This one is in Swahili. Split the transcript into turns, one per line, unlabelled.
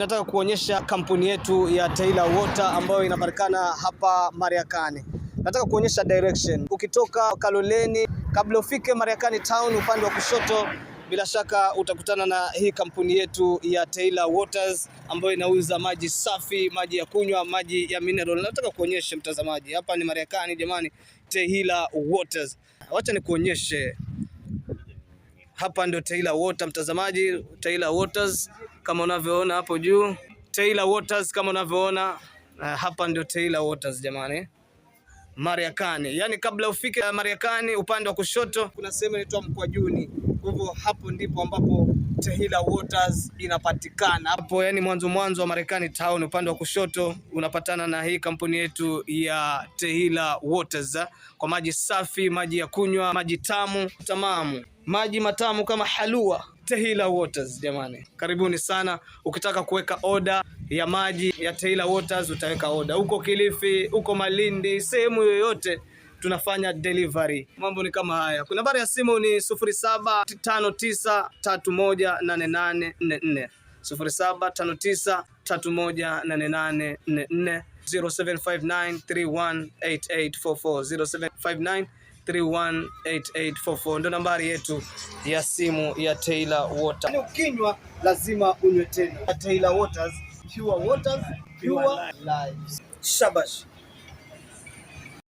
Nataka kuonyesha kampuni yetu ya Taylor Water ambayo inapatikana hapa Mariakani. Nataka kuonyesha direction. Ukitoka Kaloleni, kabla ufike Mariakani town upande wa kushoto, bila shaka utakutana na hii kampuni yetu ya Taylor Waters ambayo inauza maji safi, maji ya kunywa, maji ya mineral. Nataka kuonyesha mtazamaji, hapa ni Mariakani jamani, Taylor Waters. Wacha nikuonyeshe. Hapa ndio Taylor Water mtazamaji, Taylor Waters kama unavyoona hapo juu. Taylor Waters kama unavyoona, hapa ndio Taylor Waters jamani. Mariakani. Yaani kabla ufike Mariakani upande wa kushoto kuna sehemu inaitwa Mkwajuni. Kwa hivyo hapo ndipo ambapo Taylor Waters inapatikana. Hapo yani mwanzo wa Mariakani town upande wa kushoto unapatana na hii kampuni yetu ya Taylor Waters kwa maji safi, maji ya kunywa, maji tamu, tamamu. Maji matamu kama halua. Taylor Waters jamani. Karibuni sana. Ukitaka kuweka order ya maji ya Taylor Waters utaweka order. Uko Kilifi, uko Malindi, sehemu yoyote tunafanya delivery. Mambo ni kama haya. Kuna nambari ya simu ni 0759318844. 0759318844. 0759318844. 0759318844 ndio nambari yetu ya simu ya Taylor Water. Ukinywa lazima unywe tena. Taylor Waters, pure waters, pure lives. Shabash.